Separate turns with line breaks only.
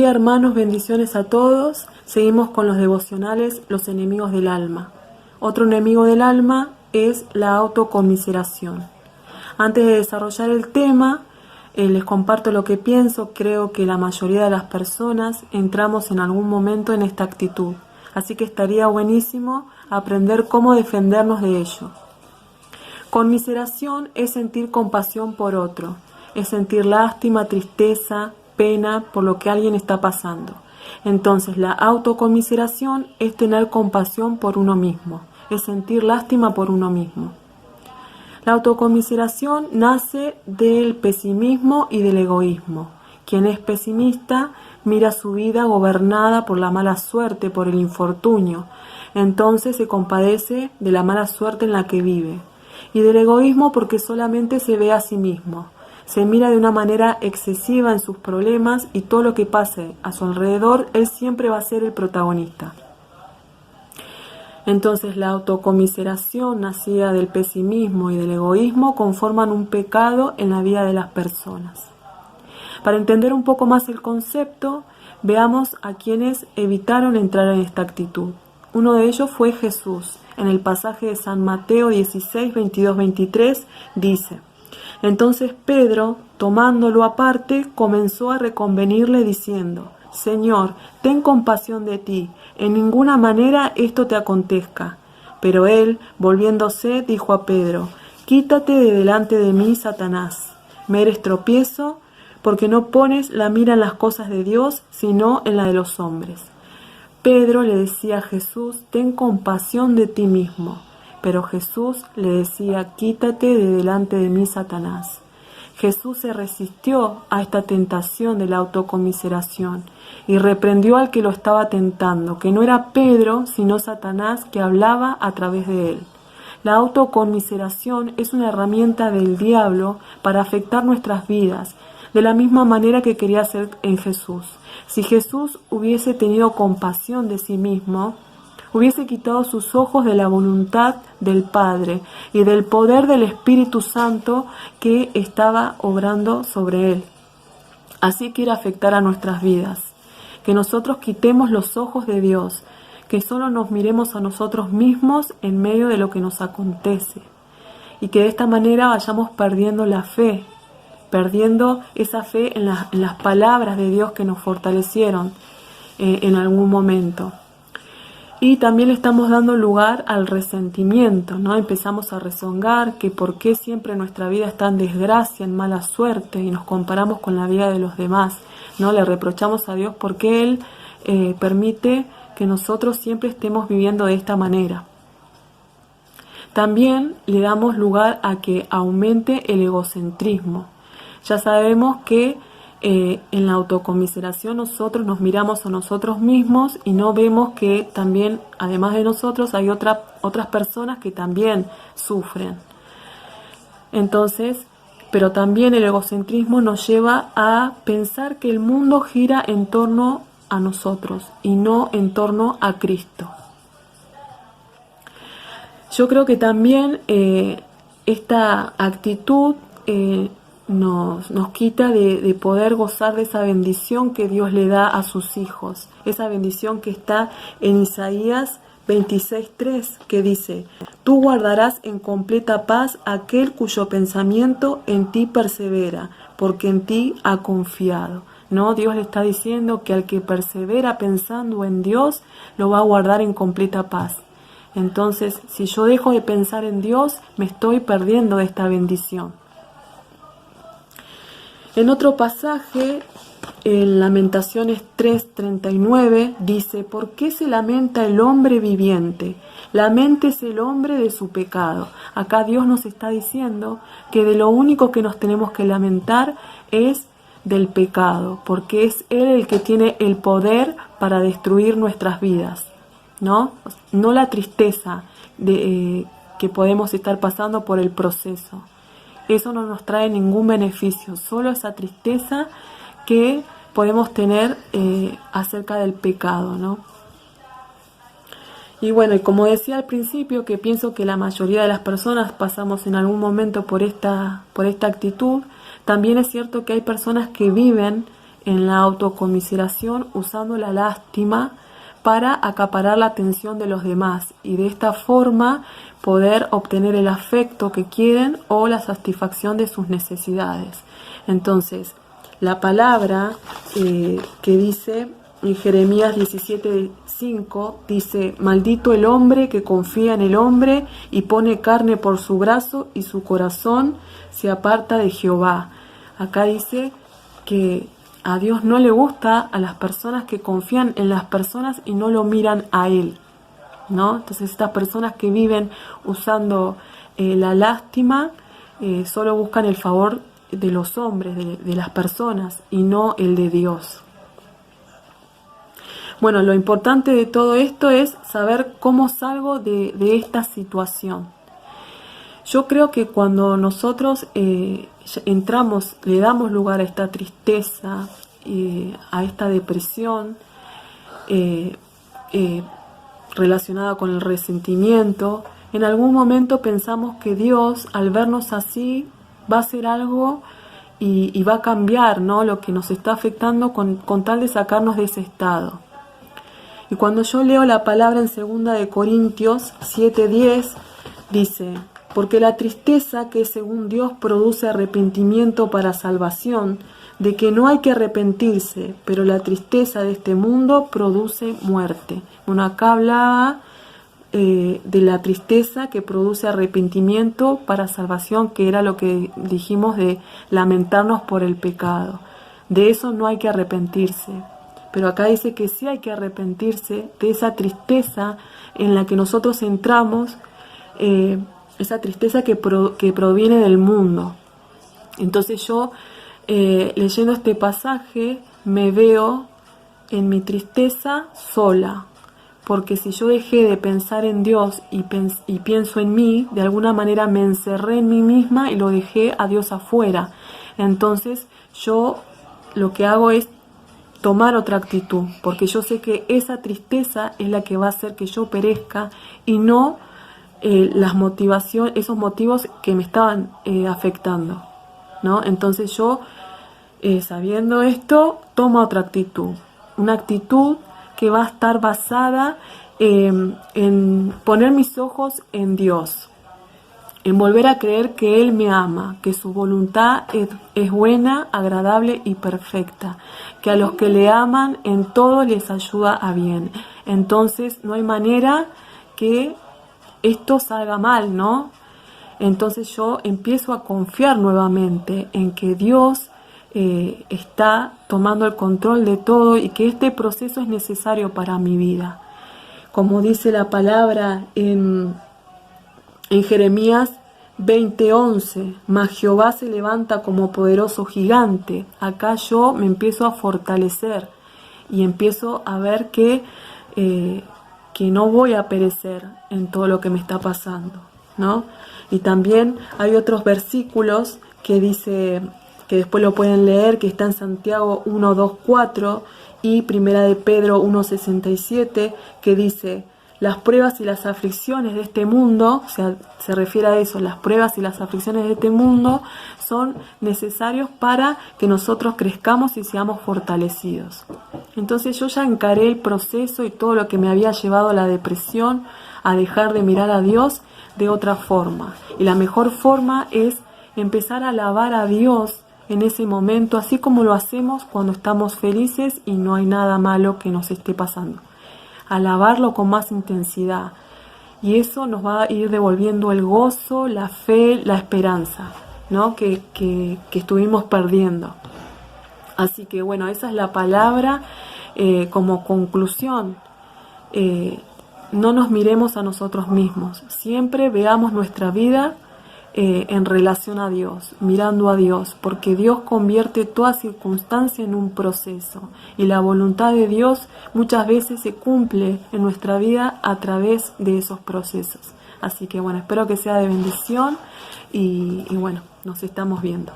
día, hermanos, bendiciones a todos. Seguimos con los devocionales, los enemigos del alma. Otro enemigo del alma es la autoconmiseración. Antes de desarrollar el tema, les comparto lo que pienso. Creo que la mayoría de las personas entramos en algún momento en esta actitud. Así que estaría buenísimo aprender cómo defendernos de ello. Conmiseración es sentir compasión por otro, es sentir lástima, tristeza, pena por lo que alguien está pasando. Entonces la autoconmiseración es tener compasión por uno mismo, es sentir lástima por uno mismo. La autoconmiseración nace del pesimismo y del egoísmo. Quien es pesimista mira su vida gobernada por la mala suerte, por el infortunio. Entonces se compadece de la mala suerte en la que vive. Y del egoísmo porque solamente se ve a sí mismo. Se mira de una manera excesiva en sus problemas y todo lo que pase a su alrededor, él siempre va a ser el protagonista. Entonces la autoconmiseración nacida del pesimismo y del egoísmo conforman un pecado en la vida de las personas. Para entender un poco más el concepto, veamos a quienes evitaron entrar en esta actitud. Uno de ellos fue Jesús. En el pasaje de San Mateo 16, 22, 23 dice: Entonces Pedro, tomándolo aparte, comenzó a reconvenirle diciendo: Señor, ten compasión de ti, en ninguna manera esto te acontezca. Pero él, volviéndose, dijo a Pedro: Quítate de delante de mí, Satanás. Me eres tropiezo, porque no pones la mira en las cosas de Dios, sino en la de los hombres. Pedro le decía a Jesús: ten compasión de ti mismo. Pero Jesús le decía: quítate de delante de mí, Satanás. Jesús se resistió a esta tentación de la autoconmiseración y reprendió al que lo estaba tentando, que no era Pedro, sino Satanás que hablaba a través de él. La autoconmiseración es una herramienta del diablo para afectar nuestras vidas, de la misma manera que quería hacer en Jesús. Si Jesús hubiese tenido compasión de sí mismo, hubiese quitado sus ojos de la voluntad del Padre y del poder del Espíritu Santo que estaba obrando sobre él. Así quiere afectar a nuestras vidas. Que nosotros quitemos los ojos de Dios, que solo nos miremos a nosotros mismos en medio de lo que nos acontece. Y que de esta manera vayamos perdiendo la fe, perdiendo esa fe en las palabras de Dios que nos fortalecieron en algún momento. Y también le estamos dando lugar al resentimiento, ¿no? Empezamos a rezongar que por qué siempre nuestra vida está en desgracia, en mala suerte, y nos comparamos con la vida de los demás, ¿no? Le reprochamos a Dios porque Él permite que nosotros siempre estemos viviendo de esta manera. También le damos lugar a que aumente el egocentrismo. Ya sabemos que en la autoconmiseración nosotros nos miramos a nosotros mismos y no vemos que también, además de nosotros, hay otras personas que también sufren. Entonces, pero también el egocentrismo nos lleva a pensar que el mundo gira en torno a nosotros y no en torno a Cristo. Yo creo que también esta actitud nos quita de poder gozar de esa bendición que Dios le da a sus hijos. Esa bendición que está en Isaías 26:3, que dice: Tú guardarás en completa paz aquel cuyo pensamiento en ti persevera, porque en ti ha confiado. No, Dios le está diciendo que al que persevera pensando en Dios, lo va a guardar en completa paz. Entonces, si yo dejo de pensar en Dios, me estoy perdiendo de esta bendición. En otro pasaje, en Lamentaciones 3:39, dice: ¿Por qué se lamenta el hombre viviente? Laméntese el hombre de su pecado. Acá Dios nos está diciendo que de lo único que nos tenemos que lamentar es del pecado, porque es Él el que tiene el poder para destruir nuestras vidas, ¿no? No la tristeza que podemos estar pasando por el proceso. Eso no nos trae ningún beneficio, solo esa tristeza que podemos tener acerca del pecado, ¿no? Y bueno, y como decía al principio, que pienso que la mayoría de las personas pasamos en algún momento por esta actitud, también es cierto que hay personas que viven en la autocomiseración usando la lástima para acaparar la atención de los demás y de esta forma poder obtener el afecto que quieren o la satisfacción de sus necesidades. Entonces, la palabra que dice en Jeremías 17:5 dice: maldito el hombre que confía en el hombre y pone carne por su brazo y su corazón se aparta de Jehová. Acá dice que a Dios no le gusta a las personas que confían en las personas y no lo miran a Él, ¿no? Entonces estas personas que viven usando la lástima solo buscan el favor de los hombres, de las personas y no el de Dios. Bueno, lo importante de todo esto es saber cómo salgo de esta situación. Yo creo que cuando nosotros entramos, le damos lugar a esta tristeza, a esta depresión relacionada con el resentimiento, en algún momento pensamos que Dios, al vernos así, va a hacer algo y va a cambiar, ¿no?, lo que nos está afectando con tal de sacarnos de ese estado. Y cuando yo leo la palabra en 2 Corintios 7:10, dice: porque la tristeza que según Dios produce arrepentimiento para salvación, de que no hay que arrepentirse, pero la tristeza de este mundo produce muerte. Bueno, acá hablaba de la tristeza que produce arrepentimiento para salvación, que era lo que dijimos de lamentarnos por el pecado. De eso no hay que arrepentirse. Pero acá dice que sí hay que arrepentirse de esa tristeza en la que nosotros entramos, esa tristeza que proviene del mundo. Entonces yo, leyendo este pasaje, me veo en mi tristeza sola, porque si yo dejé de pensar en Dios y pienso en mí, de alguna manera me encerré en mí misma y lo dejé a Dios afuera. Entonces yo lo que hago es tomar otra actitud, porque yo sé que esa tristeza es la que va a hacer que yo perezca y no esos motivos que me estaban afectando, ¿no? Entonces yo, sabiendo esto, tomo otra actitud, una actitud que va a estar basada en poner mis ojos en Dios, en volver a creer que Él me ama, que su voluntad es buena, agradable y perfecta, que a los que le aman en todo les ayuda a bien. Entonces no hay manera que esto salga mal, ¿no? Entonces yo empiezo a confiar nuevamente en que Dios está tomando el control de todo y que este proceso es necesario para mi vida. Como dice la palabra en Jeremías 20:11, mas Jehová se levanta como poderoso gigante. Acá yo me empiezo a fortalecer y empiezo a ver que no voy a perecer en todo lo que me está pasando, ¿no? Y también hay otros versículos que dice, que después lo pueden leer, que está en Santiago 1:2-4 y Primera de Pedro 1:67, que dice: las pruebas y las aflicciones de este mundo, o sea, se refiere a eso, las pruebas y las aflicciones de este mundo son necesarios para que nosotros crezcamos y seamos fortalecidos. Entonces yo ya encaré el proceso y todo lo que me había llevado a la depresión, a dejar de mirar a Dios de otra forma. Y la mejor forma es empezar a alabar a Dios en ese momento, así como lo hacemos cuando estamos felices y no hay nada malo que nos esté pasando. Alabarlo con más intensidad, y eso nos va a ir devolviendo el gozo, la fe, la esperanza, ¿no?, que estuvimos perdiendo. Así que bueno, esa es la palabra. Como conclusión, no nos miremos a nosotros mismos, siempre veamos nuestra vida en relación a Dios, mirando a Dios, porque Dios convierte toda circunstancia en un proceso y la voluntad de Dios muchas veces se cumple en nuestra vida a través de esos procesos. Así que bueno, espero que sea de bendición y bueno, nos estamos viendo.